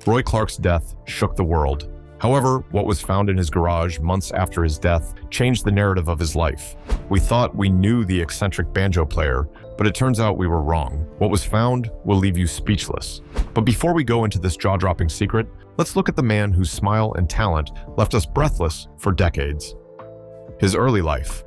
Roy Clark's death shook the world. However, what was found in his garage months after his death changed the narrative of his life. We thought we knew the eccentric banjo player, but it turns out we were wrong. What was found will leave you speechless. But before we go into this jaw-dropping secret, let's look at the man whose smile and talent left us breathless for decades. His early life.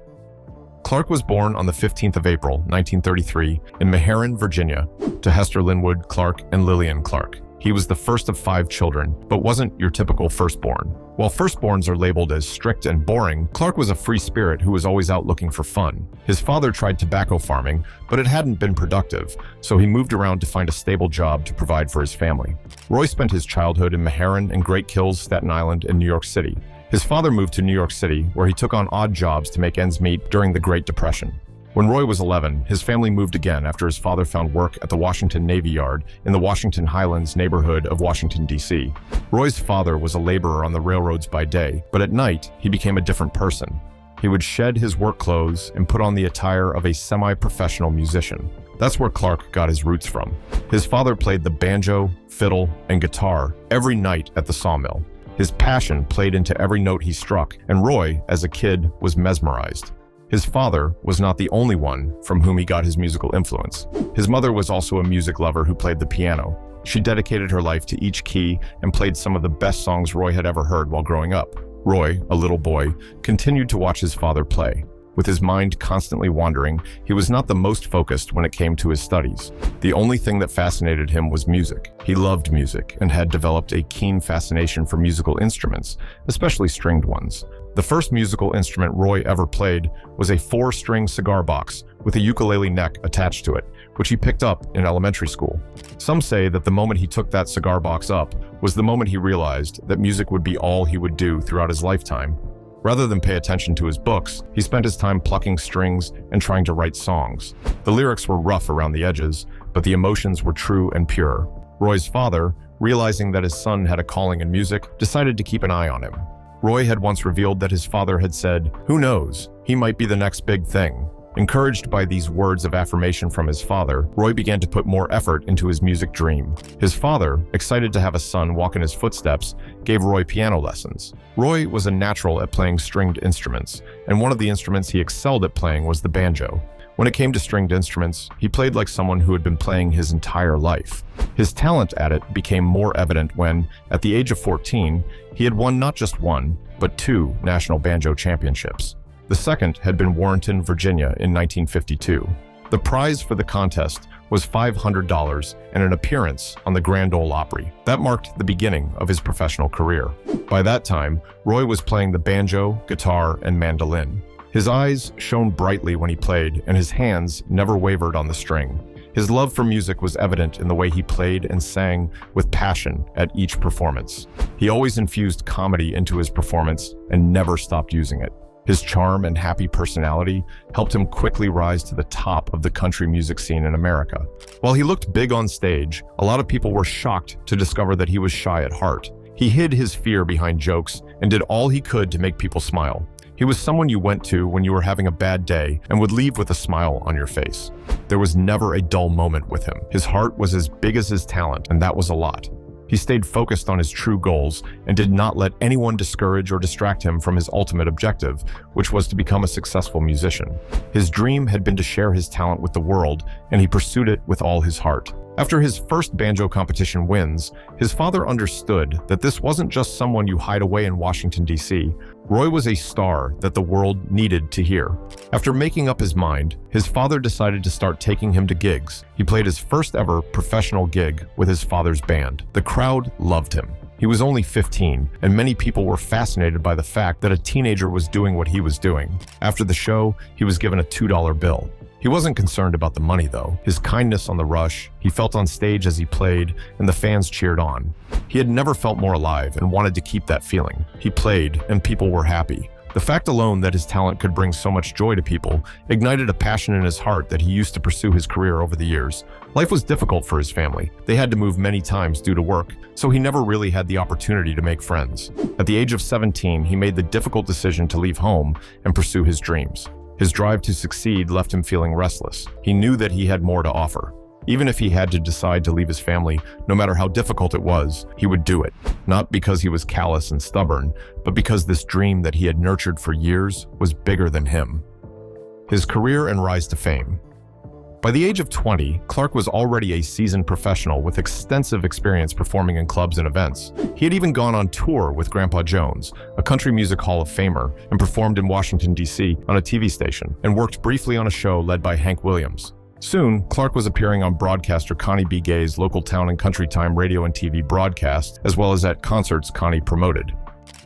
Clark was born on the 15th of April, 1933, in Meherrin, Virginia, to Hester Linwood Clark and Lillian Clark. He was the first of 5 children, but wasn't your typical firstborn. While firstborns are labeled as strict and boring, Clark was a free spirit who was always out looking for fun. His father tried tobacco farming, but it hadn't been productive, so he moved around to find a stable job to provide for his family. Roy spent his childhood in Meherrin and Great Kills, Staten Island, and New York City. His father moved to New York City, where he took on odd jobs to make ends meet during the Great Depression. When Roy was 11, his family moved again after his father found work at the Washington Navy Yard in the Washington Highlands neighborhood of Washington, D.C. Roy's father was a laborer on the railroads by day, but at night, he became a different person. He would shed his work clothes and put on the attire of a semi-professional musician. That's where Clark got his roots from. His father played the banjo, fiddle, and guitar every night at the sawmill. His passion played into every note he struck, and Roy, as a kid, was mesmerized. His father was not the only one from whom he got his musical influence. His mother was also a music lover who played the piano. She dedicated her life to each key and played some of the best songs Roy had ever heard while growing up. Roy, a little boy, continued to watch his father play. With his mind constantly wandering, he was not the most focused when it came to his studies. The only thing that fascinated him was music. He loved music and had developed a keen fascination for musical instruments, especially stringed ones. The first musical instrument Roy ever played was a 4-string cigar box with a ukulele neck attached to it, which he picked up in elementary school. Some say that the moment he took that cigar box up was the moment he realized that music would be all he would do throughout his lifetime. Rather than pay attention to his books, he spent his time plucking strings and trying to write songs. The lyrics were rough around the edges, but the emotions were true and pure. Roy's father, realizing that his son had a calling in music, decided to keep an eye on him. Roy had once revealed that his father had said, "Who knows? He might be the next big thing." Encouraged by these words of affirmation from his father, Roy began to put more effort into his music dream. His father, excited to have a son walk in his footsteps, gave Roy piano lessons. Roy was a natural at playing stringed instruments, and one of the instruments he excelled at playing was the banjo. When it came to stringed instruments, he played like someone who had been playing his entire life. His talent at it became more evident when, at the age of 14, he had won not just 1, but 2 national banjo championships. The second had been Warrenton, Virginia in 1952. The prize for the contest was $500 and an appearance on the Grand Ole Opry. That marked the beginning of his professional career. By that time, Roy was playing the banjo, guitar, and mandolin. His eyes shone brightly when he played, and his hands never wavered on the string. His love for music was evident in the way he played and sang with passion at each performance. He always infused comedy into his performance and never stopped using it. His charm and happy personality helped him quickly rise to the top of the country music scene in America. While he looked big on stage, a lot of people were shocked to discover that he was shy at heart. He hid his fear behind jokes and did all he could to make people smile. He was someone you went to when you were having a bad day and would leave with a smile on your face. There was never a dull moment with him. His heart was as big as his talent, and that was a lot. He stayed focused on his true goals and did not let anyone discourage or distract him from his ultimate objective, which was to become a successful musician. His dream had been to share his talent with the world, and he pursued it with all his heart. After his first banjo competition wins, his father understood that this wasn't just someone you hide away in Washington, D.C. Roy was a star that the world needed to hear. After making up his mind, his father decided to start taking him to gigs. He played his first ever professional gig with his father's band. The crowd loved him. He was only 15, and many people were fascinated by the fact that a teenager was doing what he was doing. After the show, he was given a $2 bill. He wasn't concerned about the money, though. His kindness on the rush, he felt on stage as he played, and the fans cheered on. He had never felt more alive and wanted to keep that feeling. He played, and people were happy. The fact alone that his talent could bring so much joy to people ignited a passion in his heart that he used to pursue his career over the years. Life was difficult for his family. They had to move many times due to work, so he never really had the opportunity to make friends. At the age of 17, he made the difficult decision to leave home and pursue his dreams. His drive to succeed left him feeling restless. He knew that he had more to offer. Even if he had to decide to leave his family, no matter how difficult it was, he would do it. Not because he was callous and stubborn, but because this dream that he had nurtured for years was bigger than him. His career and rise to fame. By the age of 20, Clark was already a seasoned professional with extensive experience performing in clubs and events. He had even gone on tour with Grandpa Jones, a country music Hall of Famer, and performed in Washington, D.C. on a TV station, and worked briefly on a show led by Hank Williams. Soon, Clark was appearing on broadcaster Connie B. Gay's local town and country time radio and TV broadcast, as well as at concerts Connie promoted.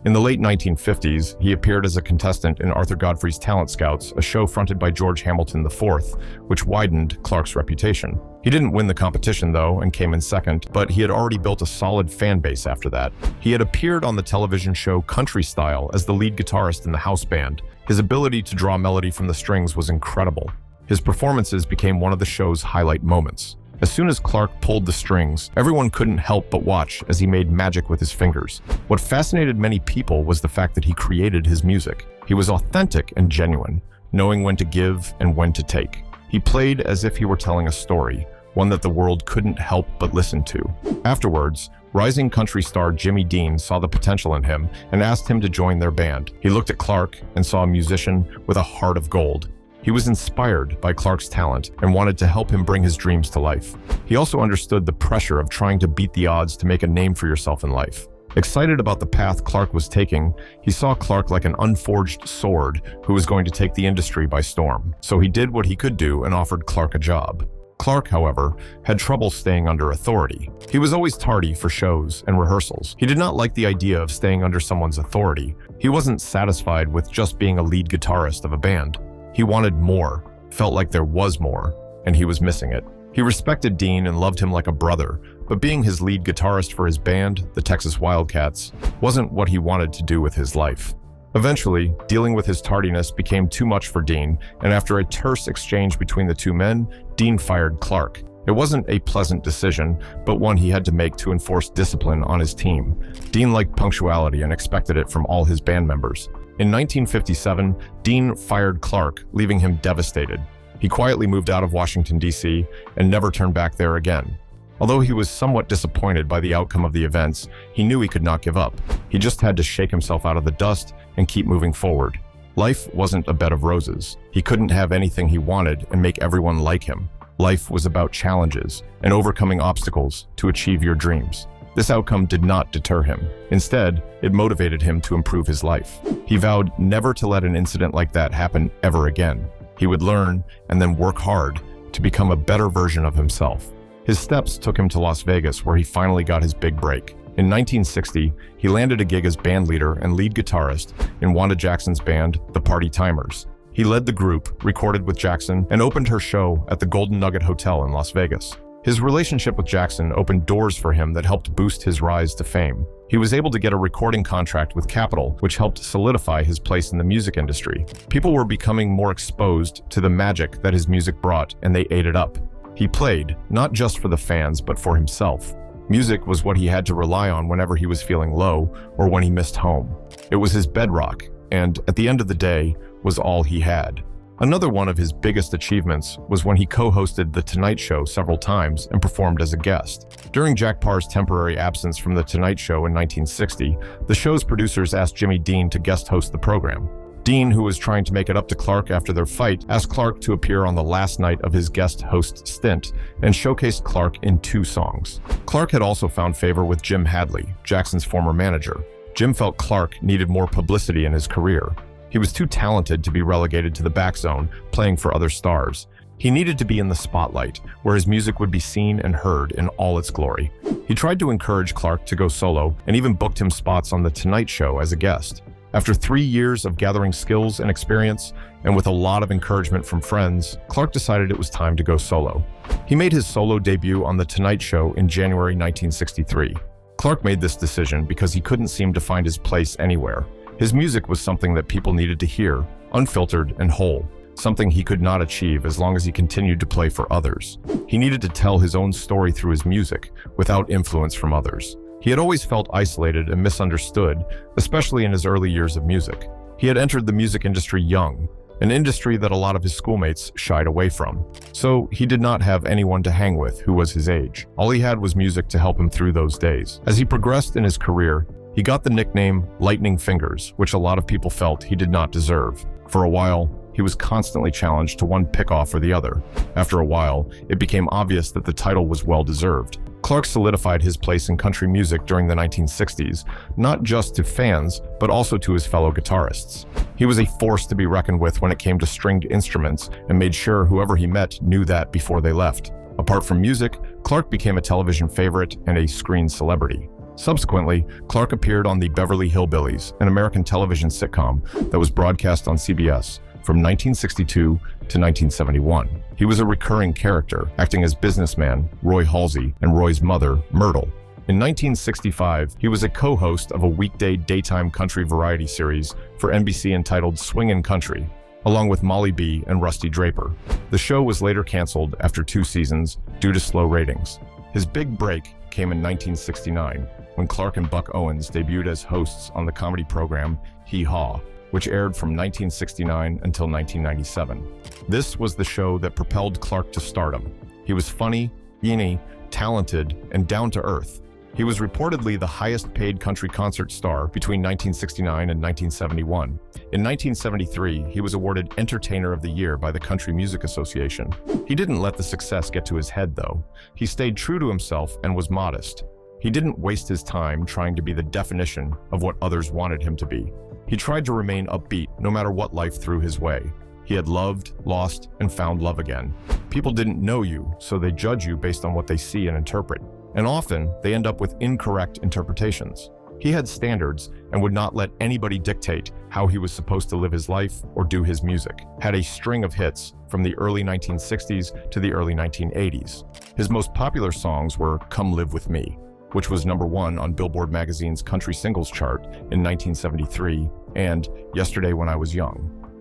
In the late 1950s, he appeared as a contestant in Arthur Godfrey's Talent Scouts, a show fronted by George Hamilton IV, which widened Clark's reputation. He didn't win the competition, though, and came in second, but he had already built a solid fan base after that. He had appeared on the television show Country Style as the lead guitarist in the house band. His ability to draw melody from the strings was incredible. His performances became one of the show's highlight moments. As soon as Clark pulled the strings, everyone couldn't help but watch as he made magic with his fingers. What fascinated many people was the fact that he created his music. He was authentic and genuine, knowing when to give and when to take. He played as if he were telling a story, one that the world couldn't help but listen to. Afterwards, rising country star Jimmy Dean saw the potential in him and asked him to join their band. He looked at Clark and saw a musician with a heart of gold. He was inspired by Clark's talent and wanted to help him bring his dreams to life. He also understood the pressure of trying to beat the odds to make a name for yourself in life. Excited about the path Clark was taking, he saw Clark like an unforged sword who was going to take the industry by storm. So he did what he could do and offered Clark a job. Clark, however, had trouble staying under authority. He was always tardy for shows and rehearsals. He did not like the idea of staying under someone's authority. He wasn't satisfied with just being a lead guitarist of a band. He wanted more, felt like there was more, and he was missing it. He respected Dean and loved him like a brother, but being his lead guitarist for his band, the Texas Wildcats, wasn't what he wanted to do with his life. Eventually, dealing with his tardiness became too much for Dean, and after a terse exchange between the two men, Dean fired Clark. It wasn't a pleasant decision, but one he had to make to enforce discipline on his team. Dean liked punctuality and expected it from all his band members. In 1957, Dean fired Clark, leaving him devastated. He quietly moved out of Washington, D.C., and never turned back there again. Although he was somewhat disappointed by the outcome of the events, he knew he could not give up. He just had to shake himself out of the dust and keep moving forward. Life wasn't a bed of roses. He couldn't have anything he wanted and make everyone like him. Life was about challenges and overcoming obstacles to achieve your dreams. This outcome did not deter him. Instead, it motivated him to improve his life. He vowed never to let an incident like that happen ever again. He would learn and then work hard to become a better version of himself. His steps took him to Las Vegas, where he finally got his big break. In 1960, he landed a gig as bandleader and lead guitarist in Wanda Jackson's band, the Party Timers. He led the group, recorded with Jackson, and opened her show at the Golden Nugget Hotel in Las Vegas. His relationship with Jackson opened doors for him that helped boost his rise to fame. He was able to get a recording contract with Capitol, which helped solidify his place in the music industry. People were becoming more exposed to the magic that his music brought, and they ate it up. He played, not just for the fans, but for himself. Music was what he had to rely on whenever he was feeling low or when he missed home. It was his bedrock, and at the end of the day, was all he had. Another one of his biggest achievements was when he co-hosted The Tonight Show several times and performed as a guest. During Jack Parr's temporary absence from The Tonight Show in 1960, the show's producers asked Jimmy Dean to guest host the program. Dean, who was trying to make it up to Clark after their fight, asked Clark to appear on the last night of his guest host stint and showcased Clark in 2 songs. Clark had also found favor with Jim Hadley, Jackson's former manager. Jim felt Clark needed more publicity in his career. He was too talented to be relegated to the back zone, playing for other stars. He needed to be in the spotlight, where his music would be seen and heard in all its glory. He tried to encourage Clark to go solo and even booked him spots on The Tonight Show as a guest. After 3 years of gathering skills and experience, and with a lot of encouragement from friends, Clark decided it was time to go solo. He made his solo debut on The Tonight Show in January 1963. Clark made this decision because he couldn't seem to find his place anywhere. His music was something that people needed to hear, unfiltered and whole, something he could not achieve as long as he continued to play for others. He needed to tell his own story through his music, without influence from others. He had always felt isolated and misunderstood, especially in his early years of music. He had entered the music industry young, an industry that a lot of his schoolmates shied away from. So he did not have anyone to hang with who was his age. All he had was music to help him through those days. As he progressed in his career, he got the nickname Lightning Fingers, which a lot of people felt he did not deserve. For a while, he was constantly challenged to one pick-off or the other. After a while, it became obvious that the title was well-deserved. Clark solidified his place in country music during the 1960s, not just to fans, but also to his fellow guitarists. He was a force to be reckoned with when it came to stringed instruments and made sure whoever he met knew that before they left. Apart from music, Clark became a television favorite and a screen celebrity. Subsequently, Clark appeared on the Beverly Hillbillies, an American television sitcom that was broadcast on CBS from 1962 to 1971. He was a recurring character, acting as businessman Roy Halsey and Roy's mother, Myrtle. In 1965, he was a co-host of a weekday daytime country variety series for NBC entitled Swingin' Country, along with Molly B and Rusty Draper. The show was later canceled after 2 seasons due to slow ratings. His big break came in 1969, when Clark and Buck Owens debuted as hosts on the comedy program Hee Haw, which aired from 1969 until 1997. This was the show that propelled Clark to stardom. He was funny, zany, talented, and down-to-earth. He was reportedly the highest-paid country concert star between 1969 and 1971. In 1973, he was awarded Entertainer of the Year by the Country Music Association. He didn't let the success get to his head, though. He stayed true to himself and was modest. He didn't waste his time trying to be the definition of what others wanted him to be. He tried to remain upbeat no matter what life threw his way. He had loved, lost, and found love again. People didn't know you, so they judge you based on what they see and interpret. And often, they end up with incorrect interpretations. He had standards and would not let anybody dictate how he was supposed to live his life or do his music. Had a string of hits from the early 1960s to the early 1980s. His most popular songs were Come Live With Me, which was #1 on Billboard magazine's country singles chart in 1973, and Yesterday When I Was Young,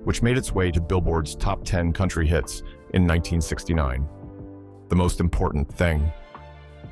which made its way to Billboard's top 10 country hits in 1969. The most important thing.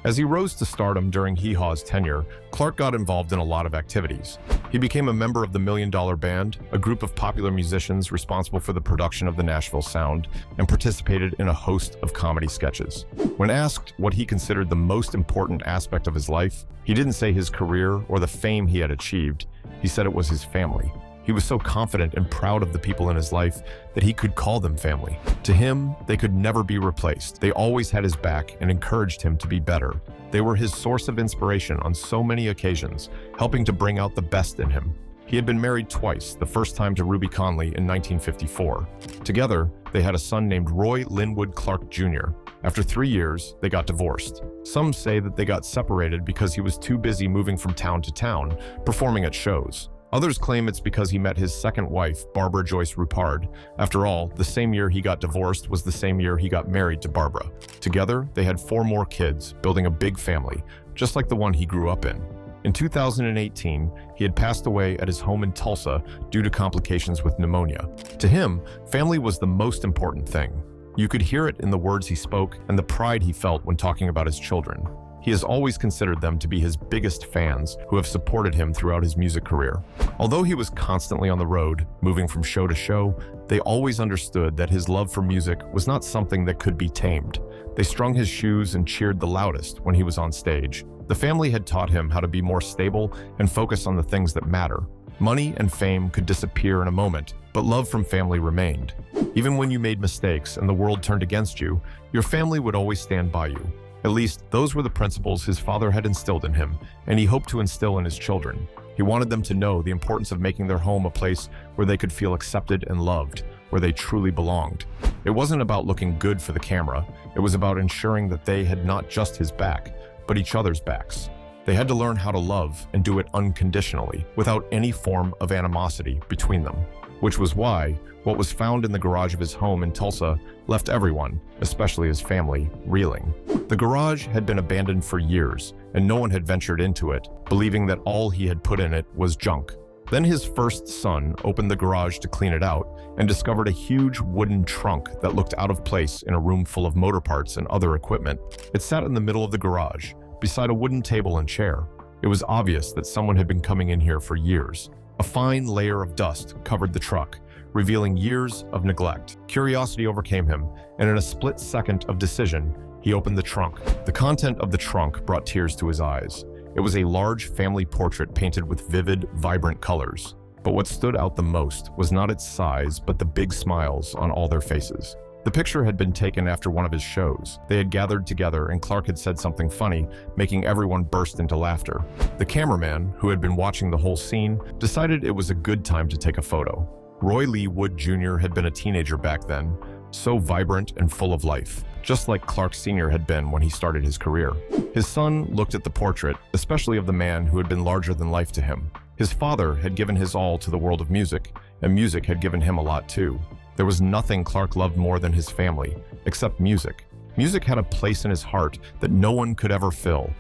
As he rose to stardom during Hee Haw's tenure, Clark got involved in a lot of activities. He became a member of the $1 Million Band, a group of popular musicians responsible for the production of the Nashville Sound, and participated in a host of comedy sketches. When asked what he considered the most important aspect of his life, he didn't say his career or the fame he had achieved. He said it was his family. He was so confident and proud of the people in his life that he could call them family. To him, they could never be replaced. They always had his back and encouraged him to be better. They were his source of inspiration on so many occasions, helping to bring out the best in him. He had been married twice, the first time to Ruby Conley in 1954. Together, they had a son named Roy Linwood Clark Jr. After 3 years, they got divorced. Some say that they got separated because he was too busy moving from town to town, performing at shows. Others claim it's because he met his second wife, Barbara Joyce Rupard. After all, the same year he got divorced was the same year he got married to Barbara. Together, they had 4 more kids, building a big family, just like the one he grew up in. In 2018, he had passed away at his home in Tulsa due to complications with pneumonia. To him, family was the most important thing. You could hear it in the words he spoke and the pride he felt when talking about his children. He has always considered them to be his biggest fans who have supported him throughout his music career. Although he was constantly on the road, moving from show to show, they always understood that his love for music was not something that could be tamed. They strung his shoes and cheered the loudest when he was on stage. The family had taught him how to be more stable and focus on the things that matter. Money and fame could disappear in a moment, but love from family remained. Even when you made mistakes and the world turned against you, your family would always stand by you. At least, those were the principles his father had instilled in him, and he hoped to instill in his children. He wanted them to know the importance of making their home a place where they could feel accepted and loved, where they truly belonged. It wasn't about looking good for the camera. It was about ensuring that they had not just his back, but each other's backs. They had to learn how to love and do it unconditionally, without any form of animosity between them. Which was why what was found in the garage of his home in Tulsa left everyone, especially his family, reeling. The garage had been abandoned for years, and no one had ventured into it, believing that all he had put in it was junk. Then his first son opened the garage to clean it out and discovered a huge wooden trunk that looked out of place in a room full of motor parts and other equipment. It sat in the middle of the garage, beside a wooden table and chair. It was obvious that someone had been coming in here for years. A fine layer of dust covered the truck, revealing years of neglect. Curiosity overcame him, and in a split second of decision, he opened the trunk. The content of the trunk brought tears to his eyes. It was a large family portrait painted with vivid, vibrant colors. But what stood out the most was not its size, but the big smiles on all their faces. The picture had been taken after one of his shows. They had gathered together and Clark had said something funny, making everyone burst into laughter. The cameraman, who had been watching the whole scene, decided it was a good time to take a photo. Roy Lee Wood Jr. had been a teenager back then, so vibrant and full of life, just like Clark Sr. had been when he started his career. His son looked at the portrait, especially of the man who had been larger than life to him. His father had given his all to the world of music, and music had given him a lot too. There was nothing Clark loved more than his family, except music. Music had a place in his heart that no one could ever fill.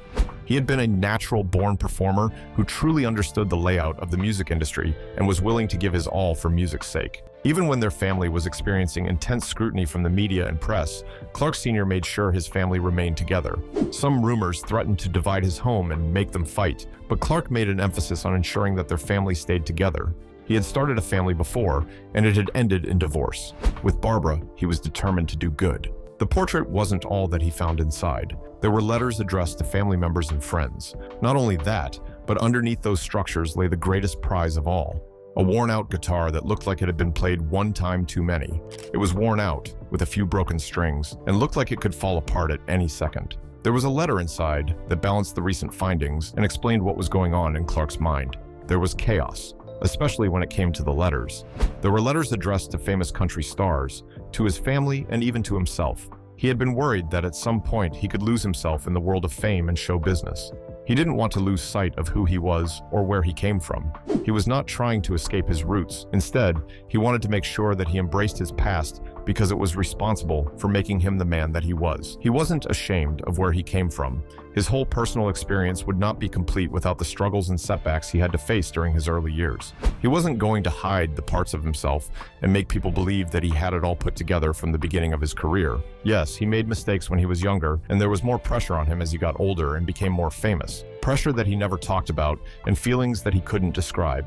He had been a natural-born performer who truly understood the layout of the music industry and was willing to give his all for music's sake. Even when their family was experiencing intense scrutiny from the media and press, Clark Sr. made sure his family remained together. Some rumors threatened to divide his home and make them fight, but Clark made an emphasis on ensuring that their family stayed together. He had started a family before, and it had ended in divorce. With Barbara, he was determined to do good. The portrait wasn't all that he found inside. There were letters addressed to family members and friends. Not only that, but underneath those structures lay the greatest prize of all. A worn-out guitar that looked like it had been played one time too many. It was worn out, with a few broken strings, and looked like it could fall apart at any second. There was a letter inside that balanced the recent findings and explained what was going on in Clark's mind. There was chaos, especially when it came to the letters. There were letters addressed to famous country stars, to his family, and even to himself. He had been worried that at some point he could lose himself in the world of fame and show business. He didn't want to lose sight of who he was or where he came from. He was not trying to escape his roots. Instead, he wanted to make sure that he embraced his past because it was responsible for making him the man that he was. He wasn't ashamed of where he came from. His whole personal experience would not be complete without the struggles and setbacks he had to face during his early years. He wasn't going to hide the parts of himself and make people believe that he had it all put together from the beginning of his career. Yes, he made mistakes when he was younger, and there was more pressure on him as he got older and became more famous. Pressure that he never talked about and feelings that he couldn't describe.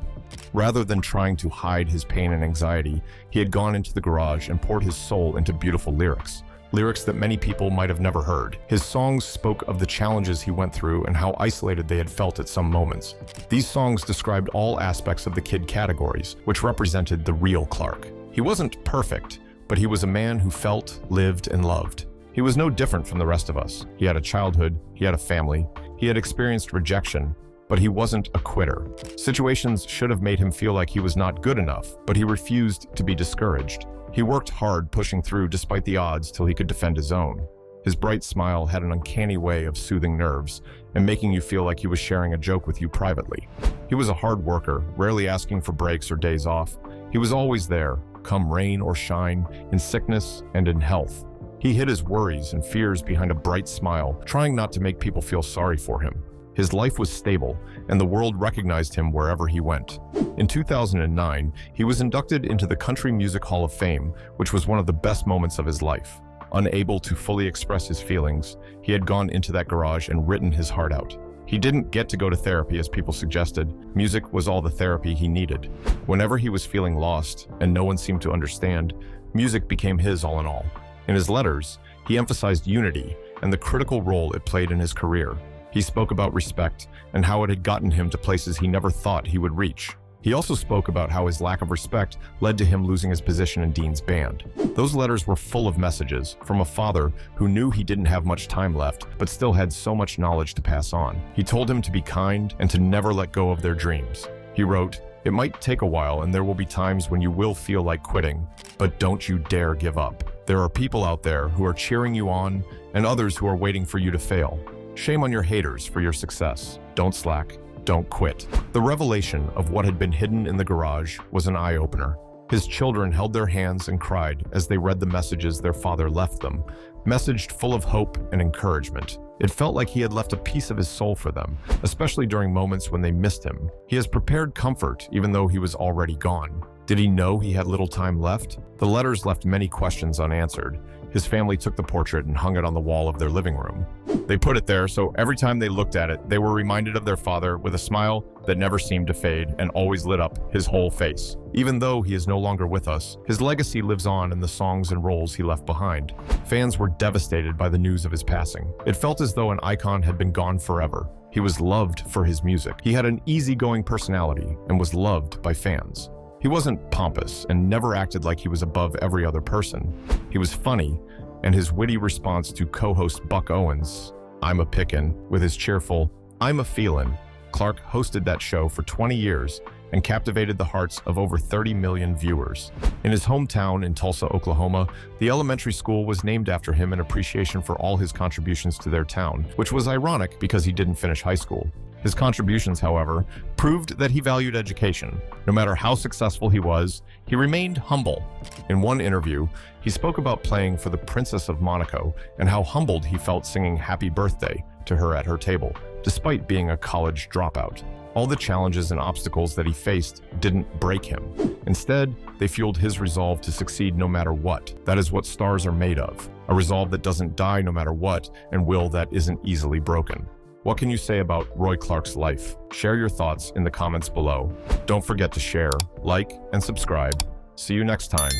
Rather than trying to hide his pain and anxiety, he had gone into the garage and poured his soul into beautiful lyrics. Lyrics that many people might have never heard. His songs spoke of the challenges he went through and how isolated they had felt at some moments. These songs described all aspects of the kid categories, which represented the real Clark. He wasn't perfect, but he was a man who felt, lived, and loved. He was no different from the rest of us. He had a childhood, he had a family, he had experienced rejection, but he wasn't a quitter. Situations should have made him feel like he was not good enough, but he refused to be discouraged. He worked hard, pushing through despite the odds till he could defend his own. His bright smile had an uncanny way of soothing nerves and making you feel like he was sharing a joke with you privately. He was a hard worker, rarely asking for breaks or days off. He was always there, come rain or shine, in sickness and in health. He hid his worries and fears behind a bright smile, trying not to make people feel sorry for him. His life was stable, and the world recognized him wherever he went. In 2009, he was inducted into the Country Music Hall of Fame, which was one of the best moments of his life. Unable to fully express his feelings, he had gone into that garage and written his heart out. He didn't get to go to therapy as people suggested. Music was all the therapy he needed. Whenever he was feeling lost and no one seemed to understand, music became his all in all. In his letters, he emphasized unity and the critical role it played in his career. He spoke about respect and how it had gotten him to places he never thought he would reach. He also spoke about how his lack of respect led to him losing his position in Dean's band. Those letters were full of messages from a father who knew he didn't have much time left, but still had so much knowledge to pass on. He told him to be kind and to never let go of their dreams. He wrote, "It might take a while and there will be times when you will feel like quitting, but don't you dare give up. There are people out there who are cheering you on and others who are waiting for you to fail. Shame on your haters for your success. Don't slack. Don't quit." The revelation of what had been hidden in the garage was an eye-opener. His children held their hands and cried as they read the messages their father left them, messaged full of hope and encouragement. It felt like he had left a piece of his soul for them, especially during moments when they missed him. He has prepared comfort even though he was already gone. Did he know he had little time left? The letters left many questions unanswered. His family took the portrait and hung it on the wall of their living room. They put it there so every time they looked at it, they were reminded of their father with a smile that never seemed to fade and always lit up his whole face. Even though he is no longer with us, his legacy lives on in the songs and roles he left behind. Fans were devastated by the news of his passing. It felt as though an icon had been gone forever. He was loved for his music. He had an easygoing personality and was loved by fans. He wasn't pompous and never acted like he was above every other person. He was funny, and his witty response to co-host Buck Owens' "I'm a Pickin'" with his cheerful "I'm a Feelin'," Clark hosted that show for 20 years and captivated the hearts of over 30 million viewers. In his hometown in Tulsa, Oklahoma, the elementary school was named after him in appreciation for all his contributions to their town, which was ironic because he didn't finish high school. His contributions, however, proved that he valued education. No matter how successful he was, he remained humble. In one interview, he spoke about playing for the Princess of Monaco and how humbled he felt singing "Happy Birthday" to her at her table, despite being a college dropout. All the challenges and obstacles that he faced didn't break him. Instead, they fueled his resolve to succeed no matter what. That is what stars are made of, a resolve that doesn't die no matter what, and will that isn't easily broken. What can you say about Roy Clark's life? Share your thoughts in the comments below. Don't forget to share, like, and subscribe. See you next time.